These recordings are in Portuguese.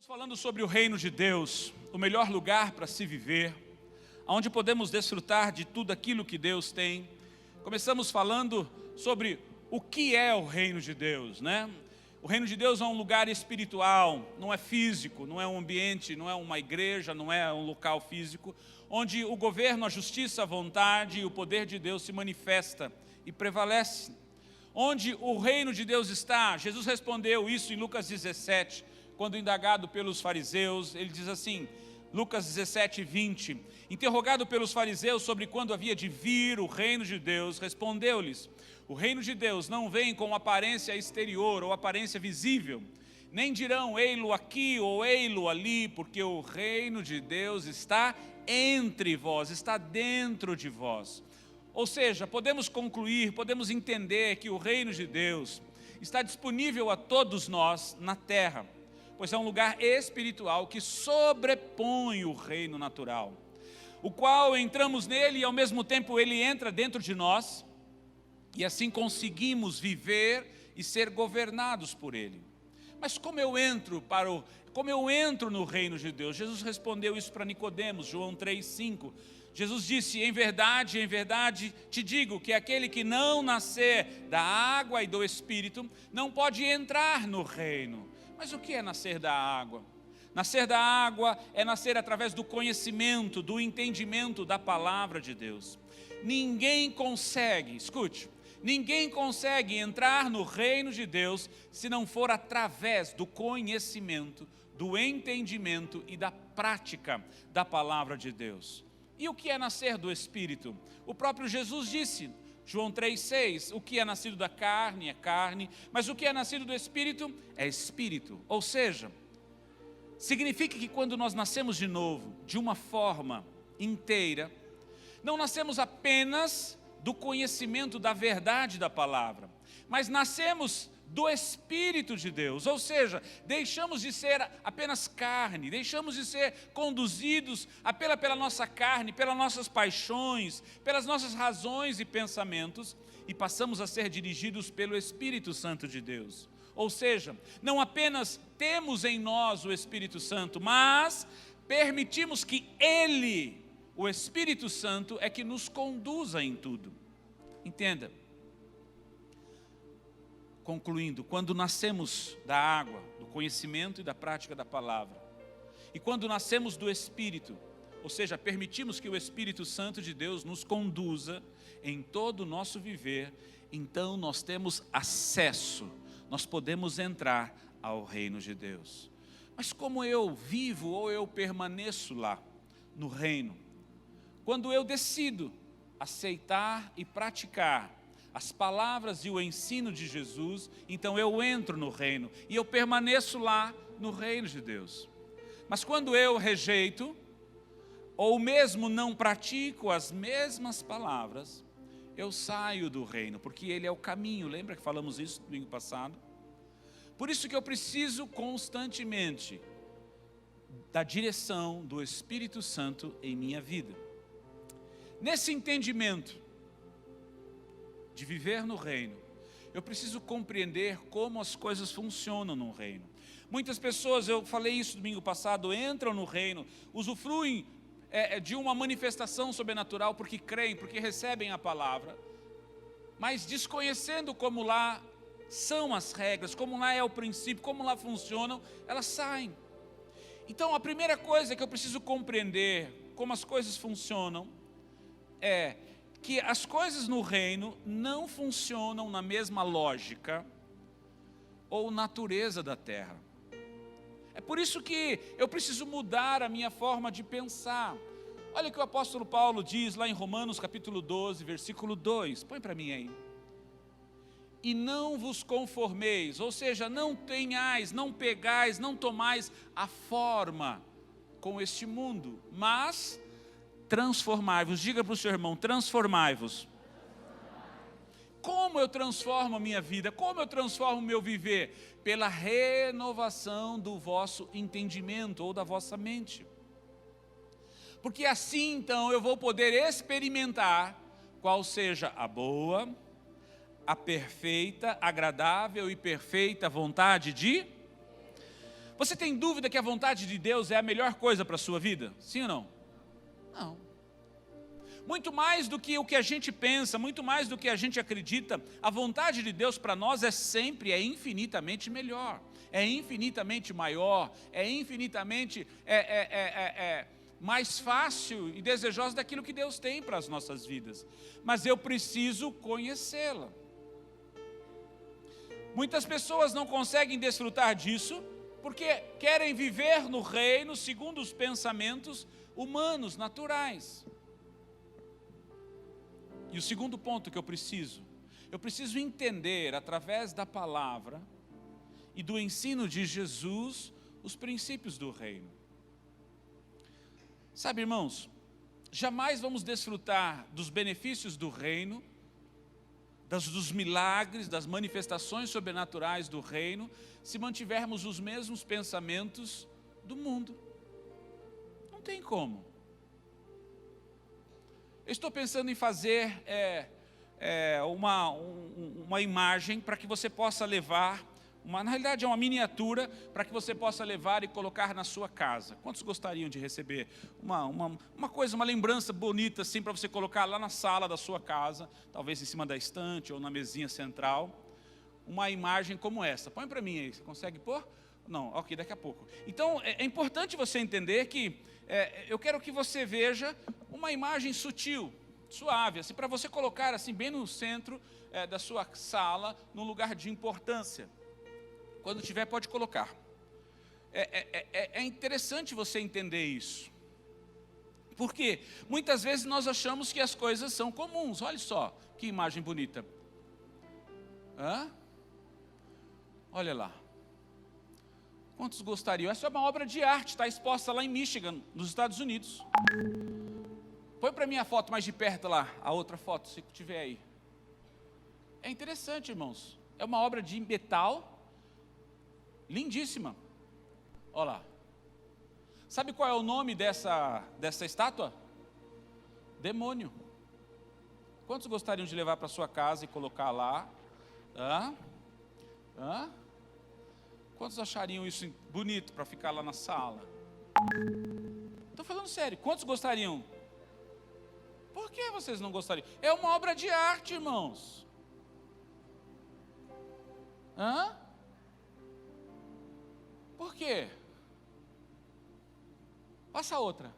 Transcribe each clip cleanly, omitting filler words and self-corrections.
Falando sobre o reino de Deus, o melhor lugar para se viver, onde podemos desfrutar de tudo aquilo que Deus tem. Começamos falando sobre o que é o reino de Deus, né? O reino de Deus é um lugar espiritual, não é físico, não é um ambiente, não é uma igreja, não é um local físico, onde o governo, a justiça, a vontade e o poder de Deus se manifesta e prevalece. Onde o reino de Deus está, Jesus respondeu isso em Lucas 17, quando indagado pelos fariseus, ele diz assim, Lucas 17, 20, interrogado pelos fariseus sobre quando havia de vir o reino de Deus, respondeu-lhes, o reino de Deus não vem com aparência exterior ou aparência visível, nem dirão ei-lo aqui ou ei-lo ali, porque o reino de Deus está entre vós, está dentro de vós. Ou seja, podemos concluir, podemos entender que o reino de Deus está disponível a todos nós na terra, pois é um lugar espiritual que sobrepõe o reino natural, o qual entramos nele e ao mesmo tempo ele entra dentro de nós, e assim conseguimos viver e ser governados por ele. Mas como eu entro no reino de Deus? Jesus respondeu isso para Nicodemos, João 3,5. Jesus disse, em verdade, te digo que aquele que não nascer da água e do Espírito, não pode entrar no reino. Mas o que é nascer da água? Nascer da água é nascer através do conhecimento, do entendimento da palavra de Deus. Ninguém consegue, escute, ninguém consegue entrar no reino de Deus se não for através do conhecimento, do entendimento e da prática da palavra de Deus. E o que é nascer do Espírito? O próprio Jesus disse, João 3,6, o que é nascido da carne é carne, mas o que é nascido do Espírito é Espírito. Ou seja, significa que quando nós nascemos de novo, de uma forma inteira, não nascemos apenas do conhecimento da verdade da palavra, mas nascemos do Espírito de Deus, ou seja, deixamos de ser apenas carne, deixamos de ser conduzidos apenas pela nossa carne, pelas nossas paixões, pelas nossas razões e pensamentos, e passamos a ser dirigidos pelo Espírito Santo de Deus. Ou seja, não apenas temos em nós o Espírito Santo, mas permitimos que Ele, o Espírito Santo, é que nos conduza em tudo. Entenda. Concluindo, quando nascemos da água, do conhecimento e da prática da palavra, e quando nascemos do Espírito, ou seja, permitimos que o Espírito Santo de Deus nos conduza em todo o nosso viver, então nós temos acesso, nós podemos entrar ao reino de Deus. Mas como eu vivo ou eu permaneço lá, no reino? Quando eu decido aceitar e praticar as palavras e o ensino de Jesus, então eu entro no reino e eu permaneço lá no reino de Deus. Mas quando eu rejeito, ou mesmo não pratico as mesmas palavras, eu saio do reino, porque ele é o caminho. Lembra que falamos isso no domingo passado? Por isso que eu preciso constantemente da direção do Espírito Santo em minha vida. Nesse entendimento de viver no reino, eu preciso compreender como as coisas funcionam no reino. Muitas pessoas, eu falei isso domingo passado, entram no reino, usufruem de uma manifestação sobrenatural porque creem, porque recebem a palavra, mas desconhecendo como lá são as regras, como lá é o princípio, como lá funcionam, elas saem. Então a primeira coisa que eu preciso compreender como as coisas funcionam é que as coisas no reino não funcionam na mesma lógica ou natureza da terra. É por isso que eu preciso mudar a minha forma de pensar. Olha o que o apóstolo Paulo diz lá em Romanos capítulo 12, versículo 2. Põe para mim aí. E não vos conformeis, ou seja, não tenhais, não pegais, não tomais a forma com este mundo, mas transformai-vos. Diga para o seu irmão, transformai-vos. Como eu transformo a minha vida? Como eu transformo o meu viver? Pela renovação do vosso entendimento ou da vossa mente. Porque assim então eu vou poder experimentar qual seja a boa, a perfeita, agradável e perfeita vontade de... Você tem dúvida que a vontade de Deus é a melhor coisa para a sua vida? Sim ou não? Não. Muito mais do que o que a gente pensa, muito mais do que a gente acredita, a vontade de Deus para nós é infinitamente melhor, é infinitamente maior, é infinitamente mais fácil e desejosa daquilo que Deus tem para as nossas vidas. Mas eu preciso conhecê-la. Muitas pessoas não conseguem desfrutar disso porque querem viver no reino segundo os pensamentos humanos, naturais. E o segundo ponto que eu preciso entender através da palavra e do ensino de Jesus os princípios do reino. Sabe, irmãos, jamais vamos desfrutar dos benefícios do reino, dos milagres, das manifestações sobrenaturais do reino, se mantivermos os mesmos pensamentos do mundo. Não tem como. Eu estou pensando em fazer uma imagem para que você possa levar, na realidade é uma miniatura, para que você possa levar e colocar na sua casa. Quantos gostariam de receber uma lembrança bonita assim, para você colocar lá na sala da sua casa, talvez em cima da estante ou na mesinha central, uma imagem como essa? Põe para mim aí, você consegue pôr? Não, ok, daqui a pouco. Então, é importante você entender que eu quero que você veja uma imagem sutil, suave, assim, para você colocar assim, bem no centro da sua sala, num lugar de importância. Quando tiver, pode colocar. É interessante você entender isso. Porque muitas vezes nós achamos que as coisas são comuns. Olha só, que imagem bonita. Olha lá. Quantos gostariam? Essa é uma obra de arte, está exposta lá em Michigan, nos Estados Unidos. Põe para mim a foto mais de perto lá, a outra foto, se tiver aí. É interessante, irmãos. É uma obra de metal, lindíssima. Olha lá. Sabe qual é o nome dessa estátua? Demônio. Quantos gostariam de levar para sua casa e colocar lá? Quantos achariam isso bonito para ficar lá na sala? Estou falando sério, quantos gostariam? Por que vocês não gostariam? É uma obra de arte, irmãos. Por quê? Passa outra.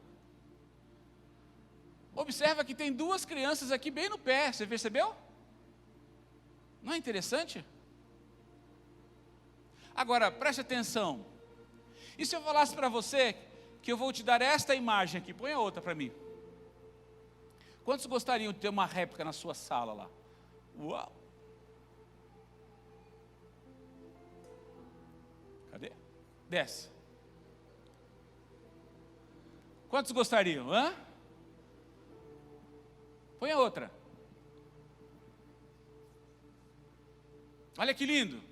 Observa que tem duas crianças aqui bem no pé, você percebeu? Não é interessante? Agora, preste atenção. E se eu falasse para você que eu vou te dar esta imagem aqui? Põe a outra para mim. Quantos gostariam de ter uma réplica na sua sala lá? Uau! Cadê? Desce. Quantos gostariam? Põe a outra. Olha que lindo.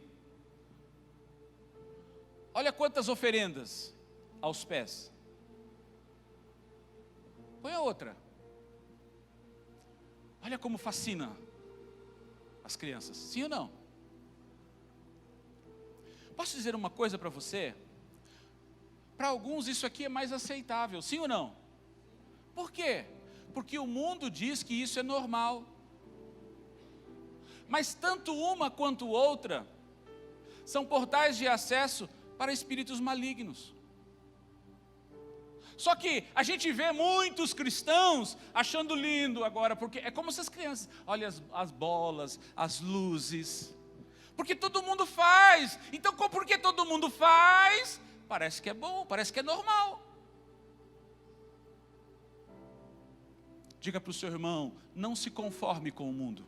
Olha quantas oferendas aos pés. Põe a outra. Olha como fascina as crianças. Sim ou não? Posso dizer uma coisa para você? Para alguns isso aqui é mais aceitável. Sim ou não? Por quê? Porque o mundo diz que isso é normal. Mas tanto uma quanto outra são portais de acesso para espíritos malignos. Só que a gente vê muitos cristãos achando lindo agora, porque é como essas crianças, olha as bolas, as luzes, porque todo mundo faz. Então, porque todo mundo faz, parece que é bom, parece que é normal. Diga para o seu irmão, não se conforme com o mundo.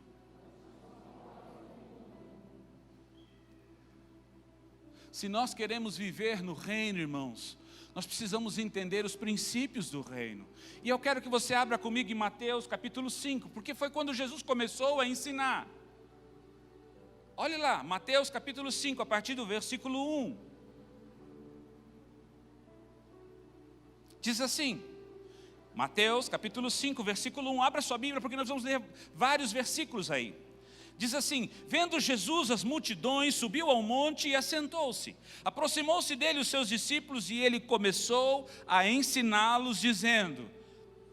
Se nós queremos viver no reino, irmãos, nós precisamos entender os princípios do reino. E eu quero que você abra comigo em Mateus capítulo 5, porque foi quando Jesus começou a ensinar. Olhe lá, Mateus capítulo 5, a partir do versículo 1. Diz assim, Mateus capítulo 5, versículo 1, abra sua Bíblia, porque nós vamos ler vários versículos aí. Diz assim: vendo Jesus as multidões, subiu ao monte e assentou-se. Aproximou-se dele os seus discípulos e ele começou a ensiná-los, dizendo: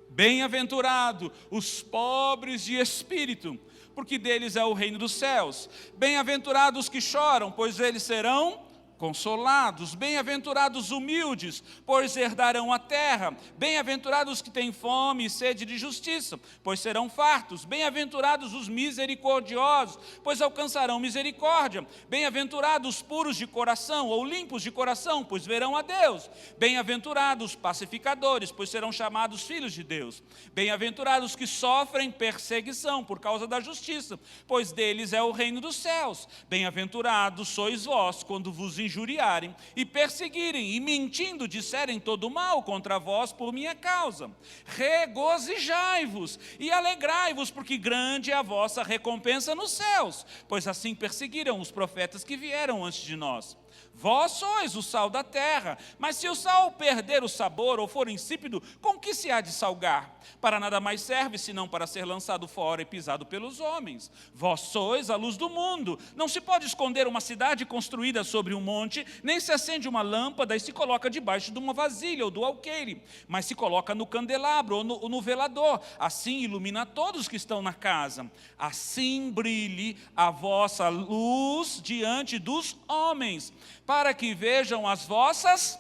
bem-aventurado os pobres de espírito, porque deles é o reino dos céus. Bem-aventurados os que choram, pois eles serão consolados. Bem-aventurados os humildes, pois herdarão a terra. Bem-aventurados os que têm fome e sede de justiça, pois serão fartos. Bem-aventurados os misericordiosos, pois alcançarão misericórdia. Bem-aventurados os puros de coração ou limpos de coração, pois verão a Deus. Bem-aventurados os pacificadores, pois serão chamados filhos de Deus. Bem-aventurados os que sofrem perseguição por causa da justiça, pois deles é o reino dos céus. Bem-aventurados sois vós quando vos injuriarem e perseguirem e mentindo disserem todo mal contra vós por minha causa. Regozijai-vos e alegrai-vos, porque grande é a vossa recompensa nos céus, pois assim perseguiram os profetas que vieram antes de nós. Vós sois o sal da terra, mas se o sal perder o sabor ou for insípido, com que se há de salgar? Para nada mais serve, senão para ser lançado fora e pisado pelos homens. Vós sois a luz do mundo. Não se pode esconder uma cidade construída sobre um monte, nem se acende uma lâmpada e se coloca debaixo de uma vasilha ou do alqueire, mas se coloca no candelabro ou no velador. Assim ilumina todos que estão na casa. Assim brilhe a vossa luz diante dos homens, para que vejam as vossas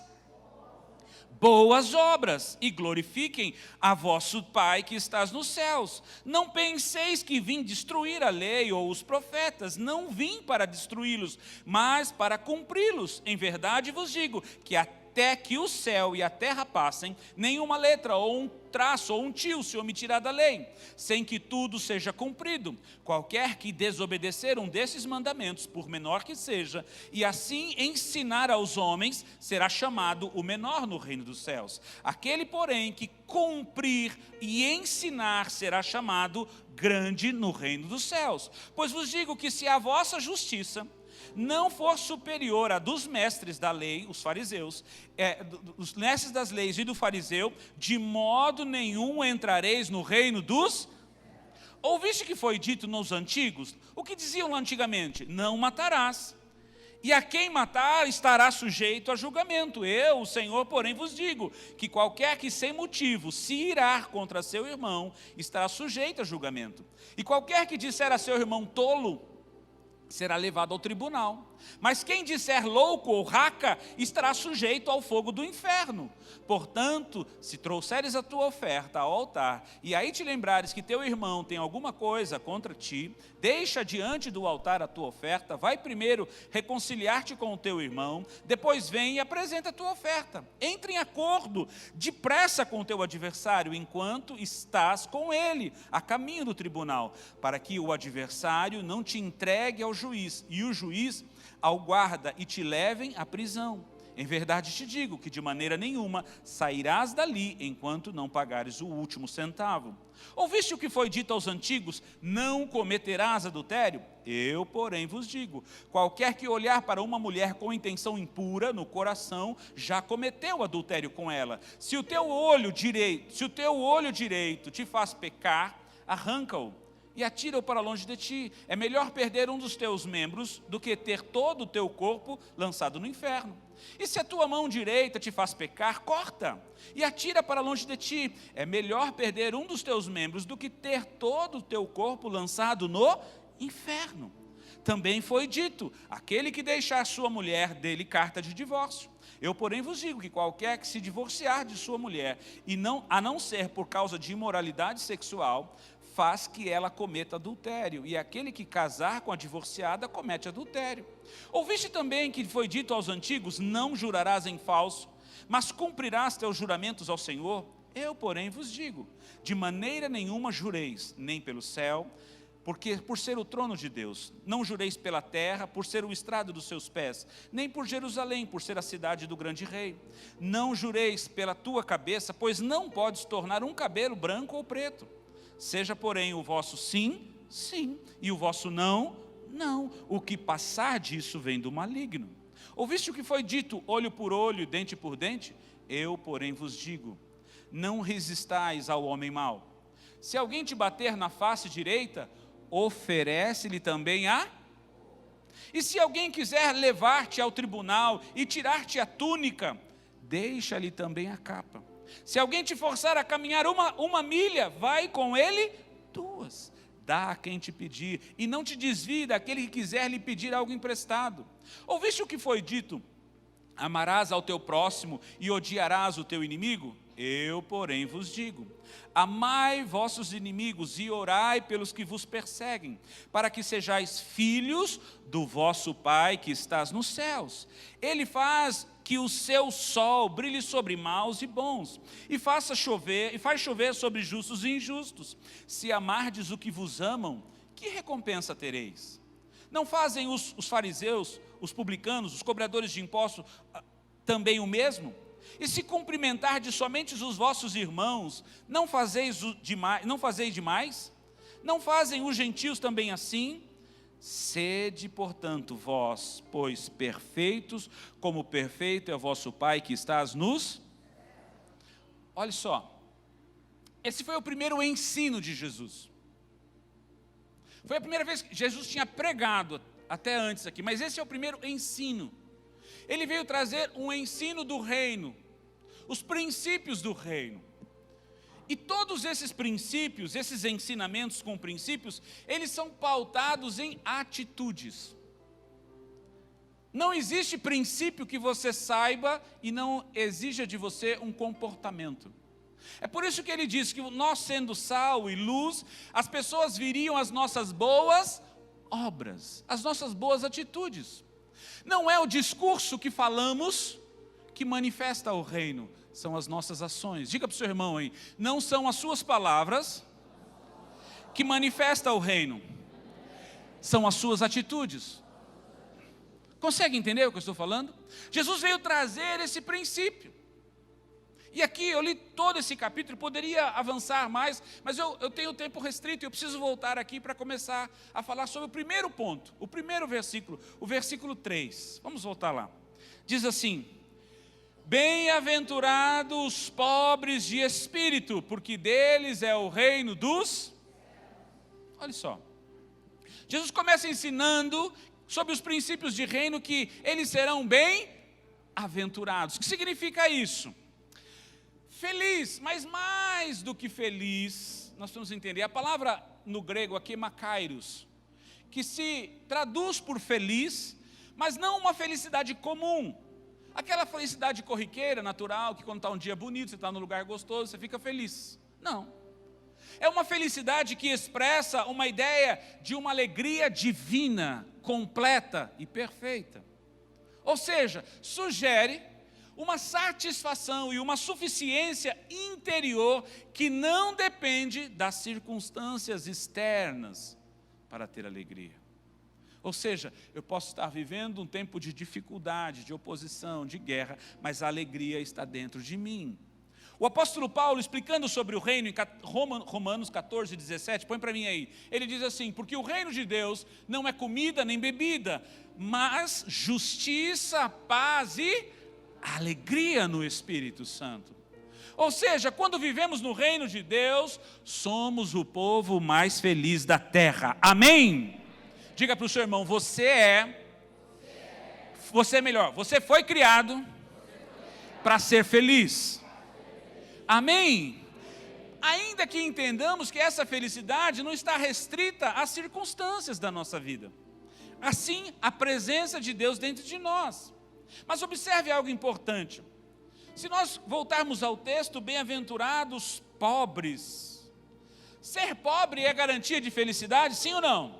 boas obras e glorifiquem a vosso Pai que estás nos céus. Não penseis que vim destruir a lei ou os profetas. Não vim para destruí-los, mas para cumpri-los. Em verdade vos digo que até que o céu e a terra passem, nenhuma letra ou um traço ou um tio se omitirá da lei, sem que tudo seja cumprido. Qualquer que desobedecer um desses mandamentos, por menor que seja, e assim ensinar aos homens, será chamado o menor no reino dos céus. Aquele, porém, que cumprir e ensinar, será chamado grande no reino dos céus. Pois vos digo que se a vossa justiça não for superior à dos mestres da lei, os fariseus, os mestres das leis e do fariseu, de modo nenhum entrareis no reino dos... Ouviste que foi dito nos antigos? O que diziam antigamente? Não matarás. E a quem matar estará sujeito a julgamento. Eu, o Senhor, porém, vos digo, que qualquer que sem motivo se irar contra seu irmão, estará sujeito a julgamento. E qualquer que disser a seu irmão tolo, será levado ao tribunal. Mas quem disser louco ou raca, estará sujeito ao fogo do inferno. Portanto, se trouxeres a tua oferta ao altar, e aí te lembrares que teu irmão tem alguma coisa contra ti, deixa diante do altar a tua oferta, vai primeiro reconciliar-te com o teu irmão, depois vem e apresenta a tua oferta. Entre em acordo depressa com o teu adversário, enquanto estás com ele, a caminho do tribunal, para que o adversário não te entregue ao juiz, e o juiz ao guarda, e te levem à prisão. Em verdade te digo que de maneira nenhuma sairás dali enquanto não pagares o último centavo. Ouviste o que foi dito aos antigos? Não cometerás adultério? Eu, porém, vos digo, qualquer que olhar para uma mulher com intenção impura no coração, já cometeu adultério com ela. Se o teu olho direito te faz pecar, arranca-o e atira-o para longe de ti. É melhor perder um dos teus membros do que ter todo o teu corpo lançado no inferno. E se a tua mão direita te faz pecar, corta e atira para longe de ti. É melhor perder um dos teus membros do que ter todo o teu corpo lançado no inferno. Também foi dito, aquele que deixar sua mulher, dê-lhe carta de divórcio. Eu, porém, vos digo que qualquer que se divorciar de sua mulher, a não ser por causa de imoralidade sexual, faz que ela cometa adultério, e aquele que casar com a divorciada comete adultério. Ouviste também que foi dito aos antigos, não jurarás em falso, mas cumprirás teus juramentos ao Senhor? Eu, porém, vos digo, de maneira nenhuma jureis, nem pelo céu, porque por ser o trono de Deus, não jureis pela terra, por ser o estrado dos seus pés, nem por Jerusalém, por ser a cidade do grande rei. Não jureis pela tua cabeça, pois não podes tornar um cabelo branco ou preto. Seja, porém, o vosso sim, sim, e o vosso não, não. O que passar disso vem do maligno. Ouviste o que foi dito, olho por olho, dente por dente? Eu, porém, vos digo, não resistais ao homem mau. Se alguém te bater na face direita, oferece-lhe também a... E se alguém quiser levar-te ao tribunal e tirar-te a túnica, deixa-lhe também a capa. Se alguém te forçar a caminhar uma milha, vai com ele 2. Dá a quem te pedir, e não te desvie daquele que quiser lhe pedir algo emprestado. Ouviste o que foi dito? Amarás ao teu próximo e odiarás o teu inimigo? Eu, porém, vos digo, amai vossos inimigos e orai pelos que vos perseguem, para que sejais filhos do vosso Pai que estás nos céus. Ele faz que o seu sol brilhe sobre maus e bons, e faz chover sobre justos e injustos. Se amardes o que vos amam, que recompensa tereis? Não fazem os fariseus, os publicanos, os cobradores de impostos também o mesmo? E se cumprimentardes somente os vossos irmãos, não fazeis demais? Não fazem os gentios também assim? Sede, portanto, vós, pois, perfeitos, como perfeito é o vosso Pai que estás nos... Olha só, esse foi o primeiro ensino de Jesus. Foi a primeira vez que Jesus tinha pregado, até antes aqui, mas esse é o primeiro ensino. Ele veio trazer um ensino do reino, os princípios do reino. E todos esses princípios, esses ensinamentos com princípios, eles são pautados em atitudes. Não existe princípio que você saiba e não exija de você um comportamento. É por isso que ele diz que nós, sendo sal e luz, as pessoas viriam as nossas boas obras, as nossas boas atitudes. Não é o discurso que falamos que manifesta o reino, são as nossas ações. Diga para o seu irmão aí, não são as suas palavras que manifestam o reino, são as suas atitudes. Consegue entender o que eu estou falando? Jesus veio trazer esse princípio. E aqui eu li todo esse capítulo, poderia avançar mais, mas eu tenho tempo restrito, eu preciso voltar aqui para começar a falar sobre o primeiro ponto, o primeiro versículo, o versículo 3. Vamos voltar lá. Diz assim: bem-aventurados os pobres de espírito, porque deles é o reino dos... Olha só, Jesus começa ensinando sobre os princípios de reino, que eles serão bem-aventurados. O que significa isso? Feliz, mas mais do que feliz, nós vamos entender. A palavra no grego aqui é makairos, que se traduz por feliz, mas não uma felicidade comum. Aquela felicidade corriqueira, natural, que quando está um dia bonito, você está num lugar gostoso, você fica feliz. Não. É uma felicidade que expressa uma ideia de uma alegria divina, completa e perfeita. Ou seja, sugere uma satisfação e uma suficiência interior que não depende das circunstâncias externas para ter alegria. Ou seja, eu posso estar vivendo um tempo de dificuldade, de oposição, de guerra, mas a alegria está dentro de mim. O apóstolo Paulo, explicando sobre o reino, em Romanos 14, 17, põe para mim aí, ele diz assim: porque o reino de Deus não é comida nem bebida, mas justiça, paz e alegria no Espírito Santo. Ou seja, quando vivemos no reino de Deus, somos o povo mais feliz da terra. Amém? Diga para o seu irmão, você foi criado para ser feliz. Amém? Ainda que entendamos que essa felicidade não está restrita às circunstâncias da nossa vida. Assim, a presença de Deus dentro de nós. Mas observe algo importante. Se nós voltarmos ao texto, bem-aventurados pobres. Ser pobre é garantia de felicidade, sim ou não?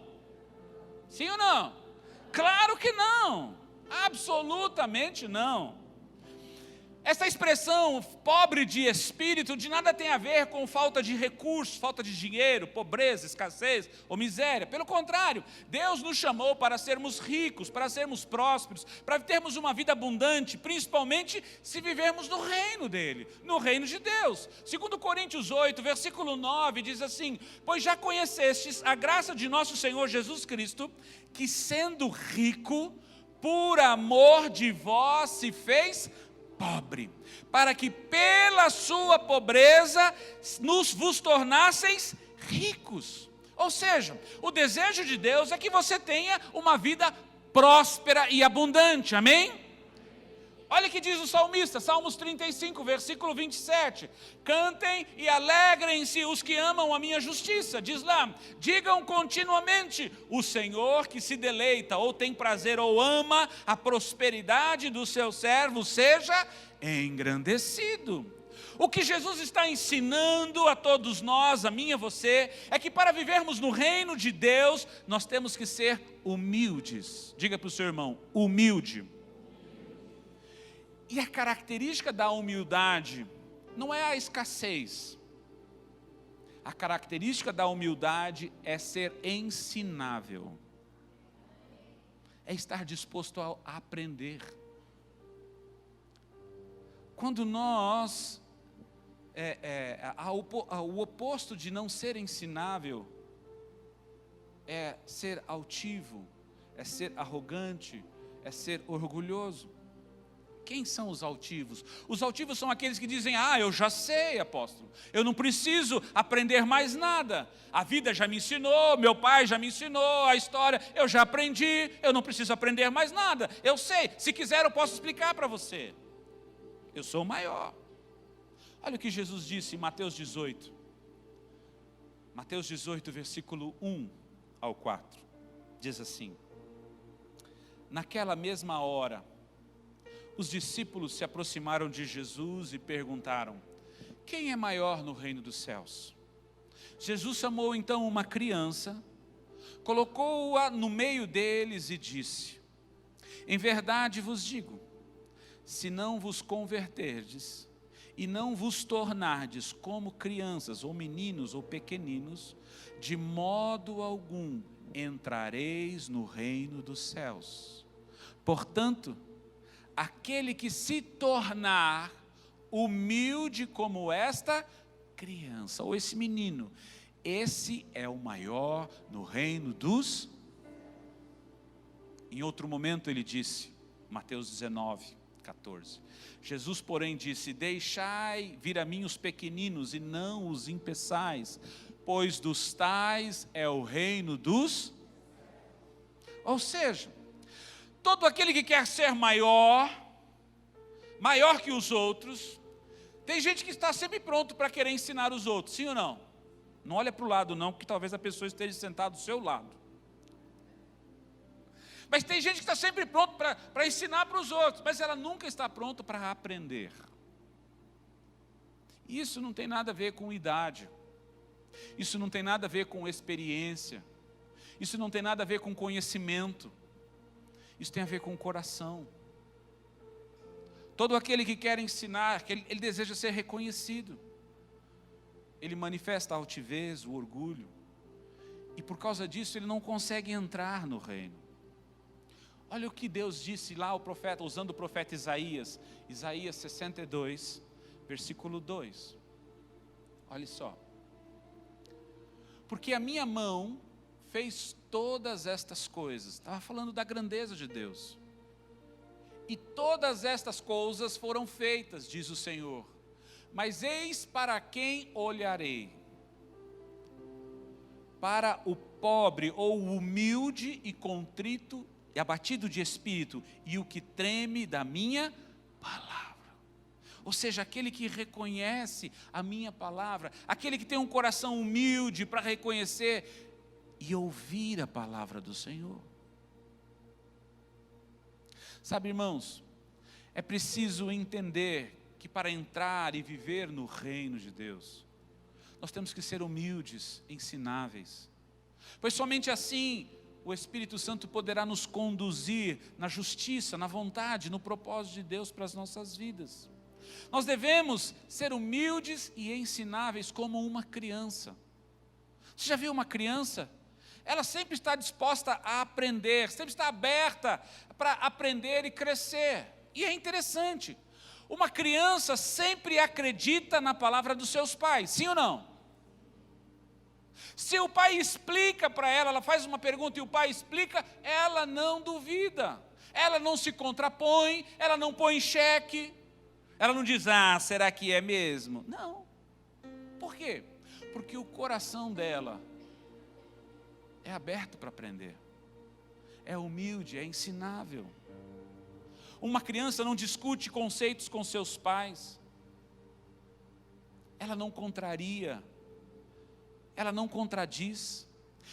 Sim ou não? Claro que não. Absolutamente não. Essa expressão, pobre de espírito, de nada tem a ver com falta de recursos, falta de dinheiro, pobreza, escassez ou miséria. Pelo contrário, Deus nos chamou para sermos ricos, para sermos prósperos, para termos uma vida abundante, principalmente se vivermos no reino dele, no reino de Deus. 2 Coríntios 8, versículo 9, diz assim: pois já conhecestes a graça de nosso Senhor Jesus Cristo, que sendo rico, por amor de vós se fez pobre, para que pela sua pobreza vos tornasseis ricos. Ou seja, o desejo de Deus é que você tenha uma vida próspera e abundante, amém? Olha o que diz o salmista, Salmos 35, versículo 27. Cantem e alegrem-se os que amam a minha justiça. Diz lá, digam continuamente, o Senhor que se deleita, ou tem prazer, ou ama a prosperidade do seu servo, seja engrandecido. O que Jesus está ensinando a todos nós, a mim e a você, é que para vivermos no reino de Deus, nós temos que ser humildes. Diga para o seu irmão, humilde. E a característica da humildade não é a escassez. A característica da humildade é ser ensinável. É estar disposto a aprender. Quando nós... o oposto de não ser ensinável é ser altivo, é ser arrogante, é ser orgulhoso. Quem são os altivos? Os altivos são aqueles que dizem, eu já sei, apóstolo, eu não preciso aprender mais nada, a vida já me ensinou, meu pai já me ensinou, a história, eu já aprendi, eu não preciso aprender mais nada, eu sei, se quiser eu posso explicar para você, eu sou o maior. Olha o que Jesus disse em Mateus 18, versículo 1 ao 4, diz assim, naquela mesma hora, os discípulos se aproximaram de Jesus e perguntaram, quem é maior no reino dos céus? Jesus chamou então uma criança, colocou-a no meio deles e disse, em verdade vos digo, se não vos converterdes e não vos tornardes como crianças, ou meninos, ou pequeninos, de modo algum entrareis no reino dos céus. Portanto, aquele que se tornar humilde como esta criança, ou esse menino, esse é o maior no reino dos... Em outro momento ele disse, Mateus 19, 14, Jesus porém disse, deixai vir a mim os pequeninos e não os impeçais, pois dos tais é o reino dos... Ou seja, todo aquele que quer ser maior que os outros, tem gente que está sempre pronto para querer ensinar os outros, sim ou não? Não olha para o lado não, porque talvez a pessoa esteja sentada do seu lado. Mas tem gente que está sempre pronto para ensinar para os outros, mas ela nunca está pronta para aprender. Isso não tem nada a ver com idade, isso não tem nada a ver com experiência, isso não tem nada a ver com conhecimento, isso tem a ver com o coração. Todo aquele que quer ensinar, ele deseja ser reconhecido. Ele manifesta a altivez, o orgulho. E por causa disso ele não consegue entrar no reino. Olha o que Deus disse lá ao profeta, usando o profeta Isaías. Isaías 62, versículo 2. Olha só. Porque a minha mão fez todas estas coisas. Estava falando da grandeza de Deus. E todas estas coisas foram feitas, diz o Senhor. Mas eis para quem olharei. Para o pobre ou o humilde e contrito e abatido de espírito, e o que treme da minha palavra. Ou seja, aquele que reconhece a minha palavra, aquele que tem um coração humilde para reconhecer e ouvir a palavra do Senhor. Sabe, irmãos, é preciso entender que para entrar e viver no reino de Deus, nós temos que ser humildes, ensináveis, pois somente assim o Espírito Santo poderá nos conduzir na justiça, na vontade, no propósito de Deus para as nossas vidas. Nós devemos ser humildes e ensináveis como uma criança. Você já viu uma criança? Ela sempre está disposta a aprender, sempre está aberta para aprender e crescer. E é interessante, uma criança sempre acredita na palavra dos seus pais, sim ou não? Se o pai explica para ela, ela faz uma pergunta e o pai explica, ela não duvida, ela não se contrapõe, ela não põe em xeque, ela não diz, será que é mesmo? Não. Por quê? Porque o coração dela é aberto para aprender, é humilde, é ensinável. Uma criança não discute conceitos com seus pais, ela não contraria, ela não contradiz.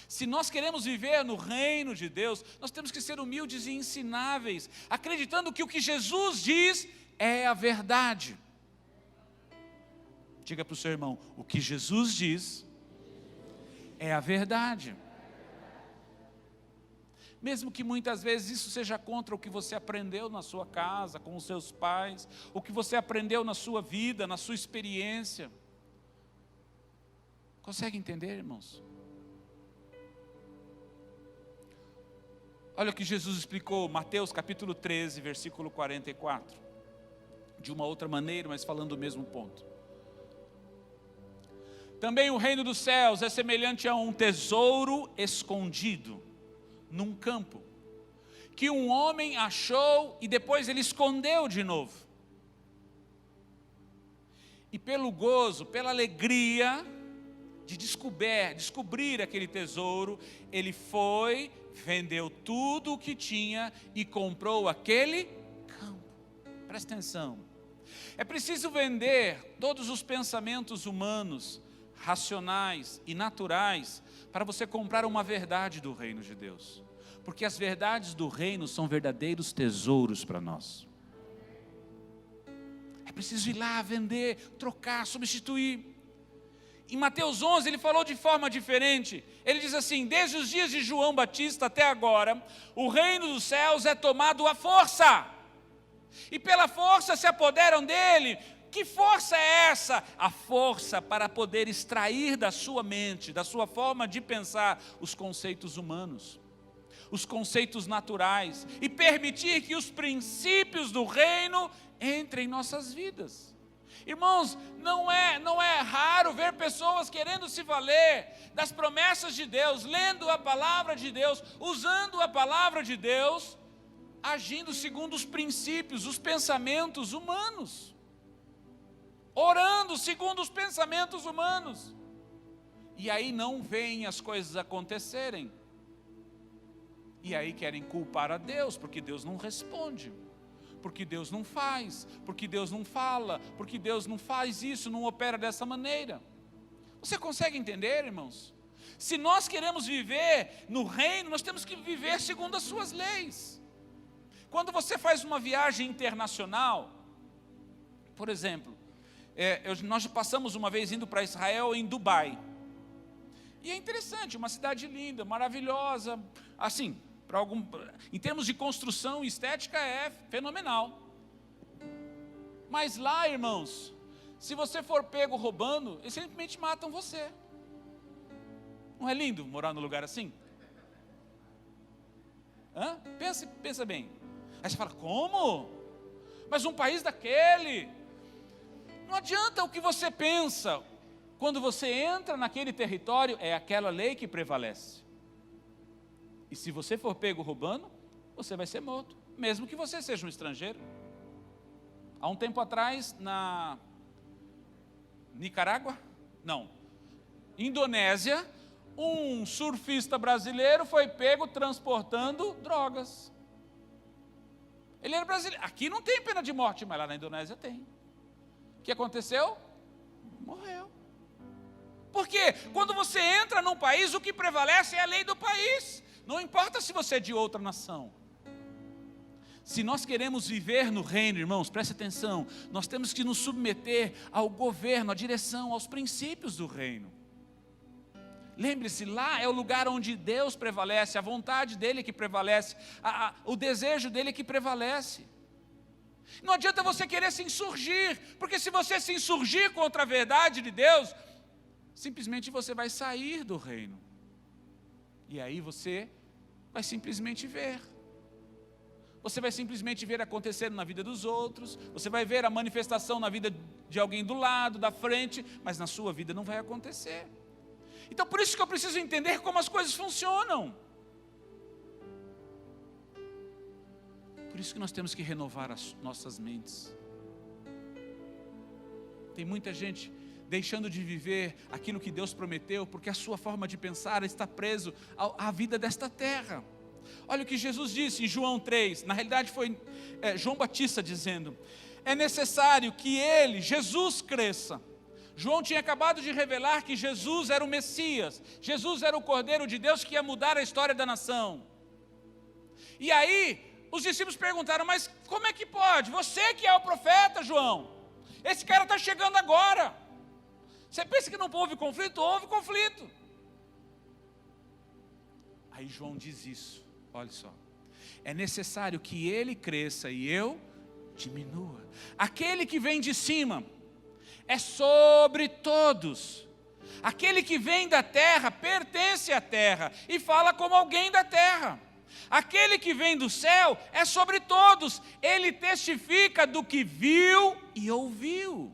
Se nós queremos viver no reino de Deus, nós temos que ser humildes e ensináveis, acreditando que o que Jesus diz é a verdade. Diga para o seu irmão, o que Jesus diz é a verdade. Mesmo que muitas vezes isso seja contra o que você aprendeu na sua casa, com os seus pais, o que você aprendeu na sua vida, na sua experiência. Consegue entender, irmãos? Olha o que Jesus explicou, Mateus capítulo 13, versículo 44. De uma outra maneira, mas falando o mesmo ponto. Também o reino dos céus é semelhante a um tesouro escondido num campo, que um homem achou e depois ele escondeu de novo. E pelo gozo, pela alegria de descobrir aquele tesouro, ele foi, vendeu tudo o que tinha e comprou aquele campo. Presta atenção. É preciso vender todos os pensamentos humanos, racionais e naturais, para você comprar uma verdade do reino de Deus. Porque as verdades do reino são verdadeiros tesouros para nós. É preciso ir lá, vender, trocar, substituir. Em Mateus 11 ele falou de forma diferente. Ele diz assim: desde os dias de João Batista até agora, o reino dos céus é tomado à força. E pela força se apoderam dele. Que força é essa? A força para poder extrair da sua mente, da sua forma de pensar, os conceitos humanos, os conceitos naturais, e permitir que os princípios do reino entrem em nossas vidas. Irmãos, não é raro ver pessoas querendo se valer das promessas de Deus, lendo a palavra de Deus, usando a palavra de Deus, agindo segundo os princípios, os pensamentos humanos, orando segundo os pensamentos humanos, e aí não veem as coisas acontecerem, e aí querem culpar a Deus, porque Deus não responde, porque Deus não faz, porque Deus não fala, porque Deus não faz isso, não opera dessa maneira. Você consegue entender, irmãos? Se nós queremos viver no reino, nós temos que viver segundo as suas leis. Quando você faz uma viagem internacional, por exemplo, nós passamos uma vez indo para Israel, em Dubai, e é interessante, uma cidade linda, maravilhosa, assim, em termos de construção e estética é fenomenal. Mas lá, irmãos, se você for pego roubando, eles simplesmente matam você. Não é lindo morar num lugar assim? Pensa bem. Aí você fala, como? Mas um país daquele? Não adianta o que você pensa. Quando você entra naquele território, é aquela lei que prevalece. E se você for pego roubando, você vai ser morto, mesmo que você seja um estrangeiro. Há um tempo atrás, na Indonésia, um surfista brasileiro foi pego transportando drogas. Ele era brasileiro. Aqui não tem pena de morte, mas lá na Indonésia tem. O que aconteceu? Morreu. Por quê? Quando você entra num país, o que prevalece é a lei do país. Não importa se você é de outra nação. Se nós queremos viver no reino, irmãos, preste atenção, nós temos que nos submeter ao governo, à direção, aos princípios do reino. Lembre-se, lá é o lugar onde Deus prevalece, a vontade dEle que prevalece, o desejo dEle que prevalece. Não adianta você querer se insurgir, porque se você se insurgir contra a verdade de Deus, simplesmente você vai sair do reino. E aí você vai simplesmente ver. Você vai simplesmente ver acontecendo na vida dos outros, você vai ver a manifestação na vida de alguém do lado, da frente, mas na sua vida não vai acontecer. Então por isso que eu preciso entender como as coisas funcionam. Por isso que nós temos que renovar as nossas mentes. Tem muita gente deixando de viver aquilo que Deus prometeu, porque a sua forma de pensar está preso à vida desta terra. Olha o que Jesus disse em João 3, na realidade foi João Batista dizendo: é necessário que ele, Jesus, cresça. João tinha acabado de revelar que Jesus era o Messias, Jesus era o Cordeiro de Deus que ia mudar a história da nação. E aí, os discípulos perguntaram: mas como é que pode? Você que é o profeta, João, esse cara está chegando agora. Você pensa que não houve conflito? Houve conflito. Aí João diz isso, olha só: é necessário que ele cresça e eu diminua. Aquele que vem de cima é sobre todos. Aquele que vem da terra pertence à terra e fala como alguém da terra. Aquele que vem do céu é sobre todos. Ele testifica do que viu e ouviu.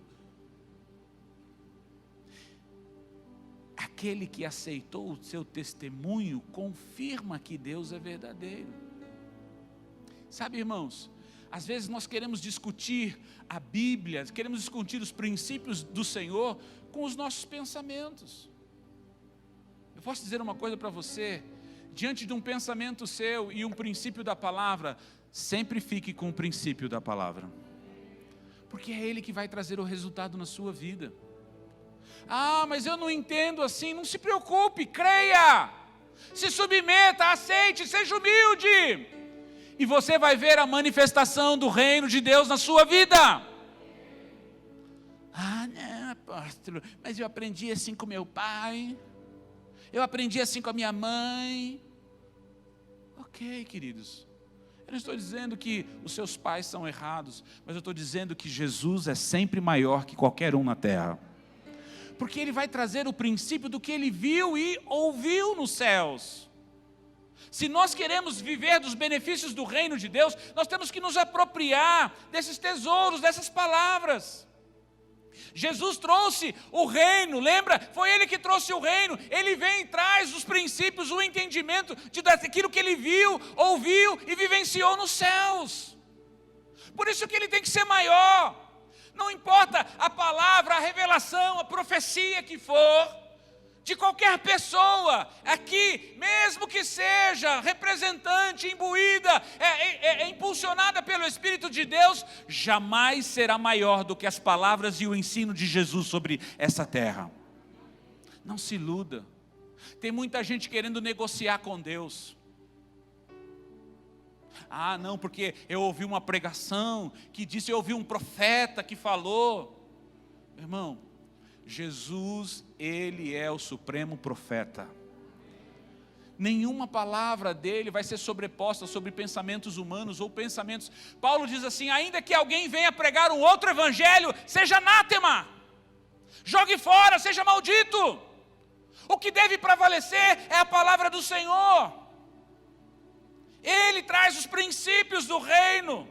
Aquele que aceitou o seu testemunho confirma que Deus é verdadeiro. Sabe, irmãos, às vezes nós queremos discutir a Bíblia, queremos discutir os princípios do Senhor com os nossos pensamentos. Eu posso dizer uma coisa para você: diante de um pensamento seu e um princípio da palavra, sempre fique com o princípio da palavra, porque é ele que vai trazer o resultado na sua vida. Ah, mas eu não entendo assim. Não se preocupe, creia, se submeta, aceite, seja humilde, e você vai ver a manifestação do reino de Deus na sua vida. Ah, não, apóstolo, mas eu aprendi assim com meu pai, eu aprendi assim com a minha mãe. Ok, queridos, eu não estou dizendo que os seus pais são errados, mas eu estou dizendo que Jesus é sempre maior que qualquer um na terra, porque Ele vai trazer o princípio do que Ele viu e ouviu nos céus. Se nós queremos viver dos benefícios do reino de Deus, nós temos que nos apropriar desses tesouros, dessas palavras. Jesus trouxe o reino, lembra? Foi Ele que trouxe o reino. Ele vem e traz os princípios, o entendimento daquilo que Ele viu, ouviu e vivenciou nos céus. Por isso que Ele tem que ser maior. Não importa a palavra, a revelação, a profecia que for, de qualquer pessoa, aqui, mesmo que seja representante, imbuída, impulsionada pelo Espírito de Deus, jamais será maior do que as palavras e o ensino de Jesus sobre essa terra. Não se iluda. Tem muita gente querendo negociar com Deus. Ah, não, porque eu ouvi uma pregação que disse, eu ouvi um profeta que falou. Irmão, Jesus, Ele é o supremo profeta. Nenhuma palavra dele vai ser sobreposta sobre pensamentos humanos ou pensamentos. Paulo diz assim: ainda que alguém venha pregar um outro evangelho, seja anátema, jogue fora, seja maldito. O que deve prevalecer é a palavra do Senhor. Ele traz os princípios do reino.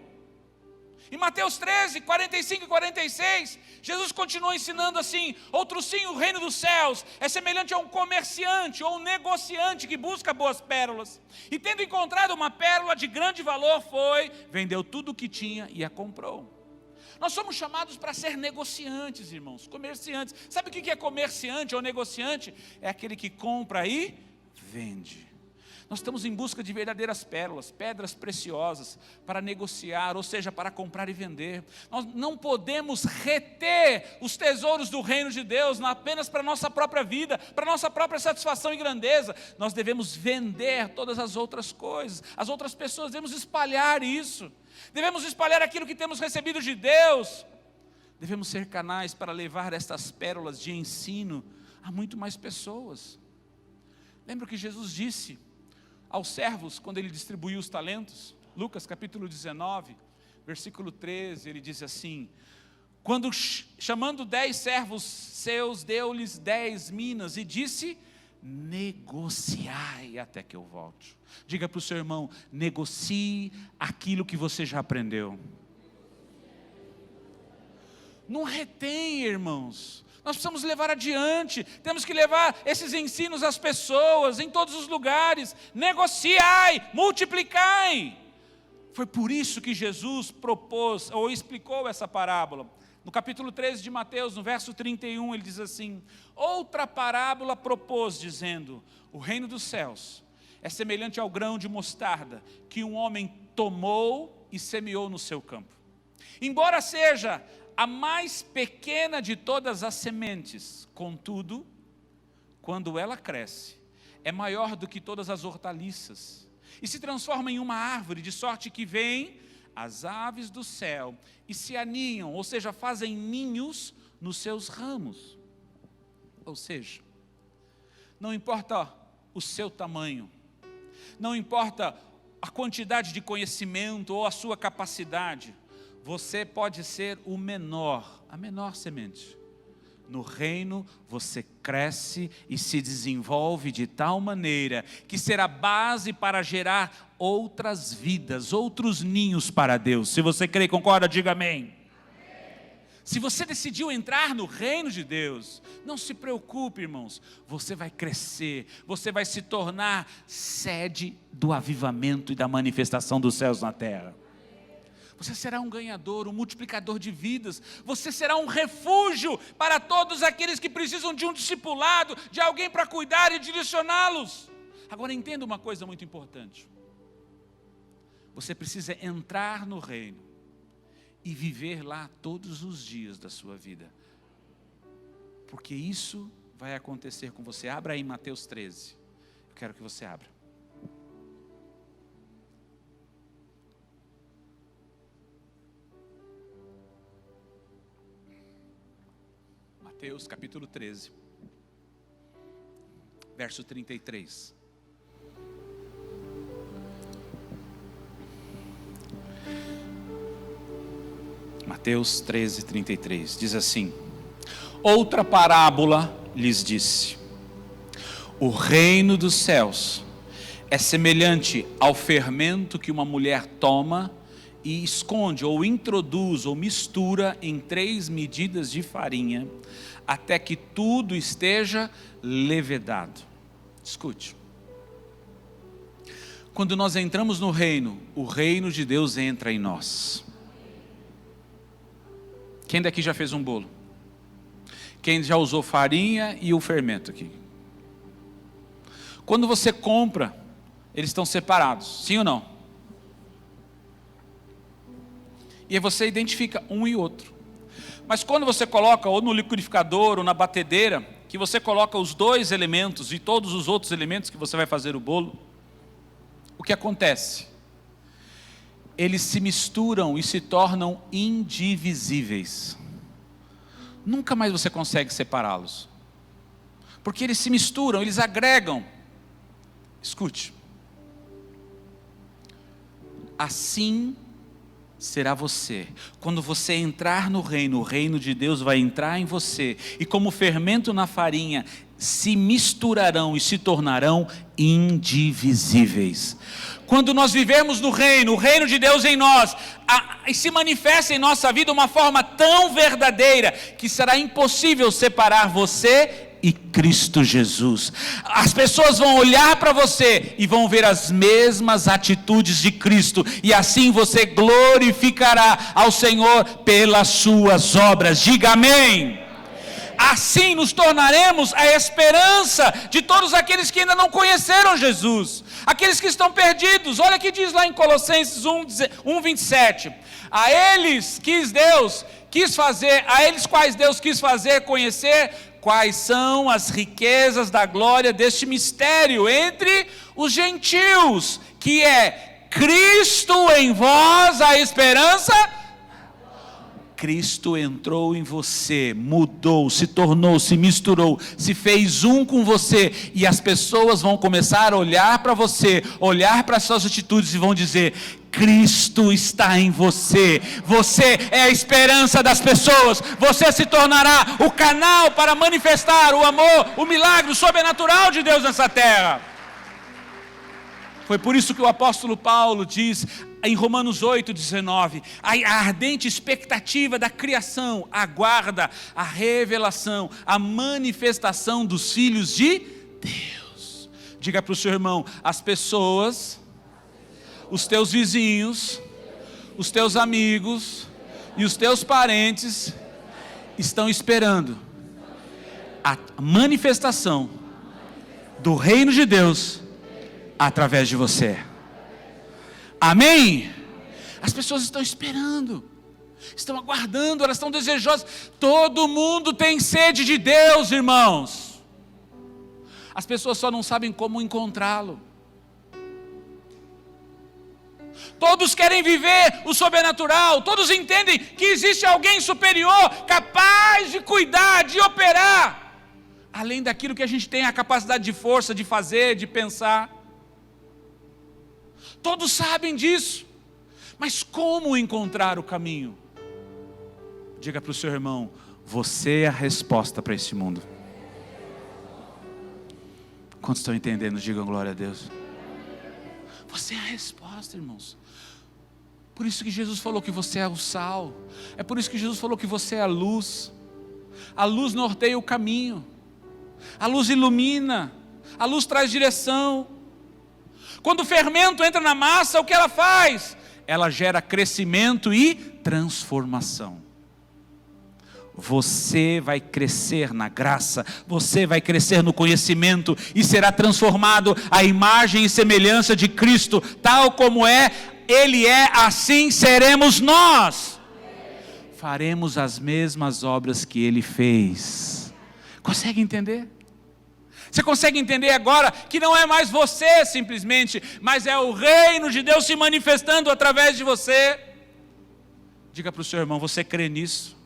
Em Mateus 13, 45 e 46, Jesus continua ensinando assim: outro sim, o reino dos céus é semelhante a um comerciante ou um negociante que busca boas pérolas. E tendo encontrado uma pérola de grande valor, foi, vendeu tudo o que tinha e a comprou. Nós somos chamados para ser negociantes, irmãos, comerciantes. Sabe o que é comerciante ou negociante? É aquele que compra e vende. Nós estamos em busca de verdadeiras pérolas, pedras preciosas, para negociar, ou seja, para comprar e vender. Nós não podemos reter os tesouros do reino de Deus apenas para a nossa própria vida, para a nossa própria satisfação e grandeza. Nós devemos vender todas as outras coisas, as outras pessoas, devemos espalhar isso. Devemos espalhar aquilo que temos recebido de Deus. Devemos ser canais para levar estas pérolas de ensino a muito mais pessoas. Lembra o que Jesus disse aos servos, quando ele distribuiu os talentos? Lucas capítulo 19, versículo 13, ele diz assim: quando chamando 10 servos seus, deu-lhes 10 minas e disse: negociai até que eu volte. Diga para o seu irmão: negocie aquilo que você já aprendeu. Não retém, irmãos. Nós precisamos levar adiante, temos que levar esses ensinos às pessoas, em todos os lugares. Negociai, multiplicai. Foi por isso que Jesus propôs, ou explicou essa parábola. No capítulo 13 de Mateus, no verso 31, ele diz assim: outra parábola propôs, dizendo: o reino dos céus é semelhante ao grão de mostarda, que um homem tomou e semeou no seu campo. Embora seja a mais pequena de todas as sementes, contudo, quando ela cresce, é maior do que todas as hortaliças, e se transforma em uma árvore, de sorte que vêm as aves do céu e se aninham, ou seja, fazem ninhos nos seus ramos. Ou seja, não importa o seu tamanho, não importa a quantidade de conhecimento ou a sua capacidade, você pode ser a menor semente. No reino você cresce e se desenvolve de tal maneira que será base para gerar outras vidas, outros ninhos para Deus. Se você crê e concorda, diga amém. Se você decidiu entrar no reino de Deus, não se preocupe, irmãos, você vai crescer, você vai se tornar sede do avivamento e da manifestação dos céus na terra. Você será um ganhador, um multiplicador de vidas. Você será um refúgio para todos aqueles que precisam de um discipulado, de alguém para cuidar e direcioná-los. Agora entenda uma coisa muito importante. Você precisa entrar no reino e viver lá todos os dias da sua vida. Porque isso vai acontecer com você. Abra aí Mateus 13. Eu quero que você abra. Mateus capítulo 13, verso 33. Mateus 13, 33, diz assim: outra parábola lhes disse: o reino dos céus é semelhante ao fermento que uma mulher toma e esconde, ou introduz, ou mistura em 3 medidas de farinha, até que tudo esteja levedado. Escute. Quando nós entramos no reino, o reino de Deus entra em nós. Quem daqui já fez um bolo? Quem já usou farinha e o fermento aqui? Quando você compra, eles estão separados, sim ou não? E aí você identifica um e outro. Mas quando você coloca ou no liquidificador ou na batedeira, que você coloca os 2 elementos e todos os outros elementos que você vai fazer o bolo, o que acontece? Eles se misturam e se tornam indivisíveis. Nunca mais você consegue separá-los. Porque eles se misturam, eles agregam. Escute. Assim será você. Quando você entrar no reino, o reino de Deus vai entrar em você. E como fermento na farinha, se misturarão e se tornarão indivisíveis. Quando nós vivemos no reino, o reino de Deus em nós, e se manifesta em nossa vida uma forma tão verdadeira, que será impossível separar você e Cristo Jesus. As pessoas vão olhar para você e vão ver as mesmas atitudes de Cristo, e assim você glorificará ao Senhor pelas suas obras. Diga amém. Assim nos tornaremos a esperança de todos aqueles que ainda não conheceram Jesus, aqueles que estão perdidos. Olha o que diz lá em Colossenses 1:27. A eles quais Deus quis fazer conhecer quais são as riquezas da glória deste mistério entre os gentios, que é Cristo em vós, a esperança. Cristo entrou em você, mudou, se tornou, se misturou, se fez um com você, e as pessoas vão começar a olhar para você, olhar para as suas atitudes e vão dizer: Cristo está em você, você é a esperança das pessoas, você se tornará o canal para manifestar o amor, o milagre, o sobrenatural de Deus nessa terra. Foi por isso que o apóstolo Paulo diz em Romanos 8:19, a ardente expectativa da criação aguarda a revelação, a manifestação dos filhos de Deus. Diga para o seu irmão: as pessoas, os teus vizinhos, os teus amigos e os teus parentes estão esperando a manifestação do reino de Deus através de você. Amém? As pessoas estão esperando, estão aguardando, elas estão desejosas. Todo mundo tem sede de Deus, irmãos. As pessoas só não sabem como encontrá-lo. Todos querem viver o sobrenatural, todos entendem que existe alguém superior, capaz de cuidar, de operar, além daquilo que a gente tem a capacidade de força, de fazer, de pensar. Todos sabem disso, mas como encontrar o caminho? Diga para o seu irmão: você é a resposta para esse mundo. Quantos estão entendendo? Digam glória a Deus. Você é a resposta, irmãos. Por isso que Jesus falou que você é o sal. É por isso que Jesus falou que você é a luz. A luz norteia o caminho. A luz ilumina. A luz traz direção. Quando o fermento entra na massa, o que ela faz? Ela gera crescimento e transformação. Você vai crescer na graça, você vai crescer no conhecimento e será transformado à imagem e semelhança de Cristo, tal como Ele é, assim seremos nós. Faremos as mesmas obras que Ele fez. Consegue entender? Você consegue entender agora que não é mais você simplesmente, mas é o reino de Deus se manifestando através de você? Diga para o seu irmão: você crê nisso?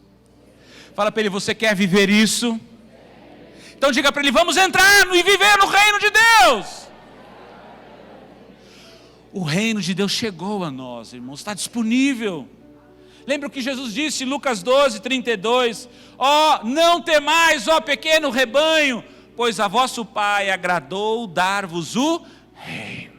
Fala para ele: você quer viver isso? Então diga para ele: vamos entrar e viver no reino de Deus. O reino de Deus chegou a nós, irmãos, está disponível. Lembra o que Jesus disse em Lucas 12, 32? Não temais, pequeno rebanho, pois a vosso Pai agradou dar-vos o reino.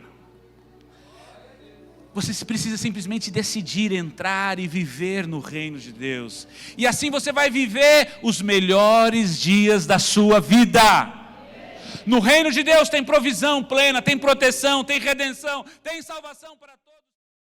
Você precisa simplesmente decidir entrar e viver no reino de Deus. E assim você vai viver os melhores dias da sua vida. No reino de Deus tem provisão plena, tem proteção, tem redenção, tem salvação para todos.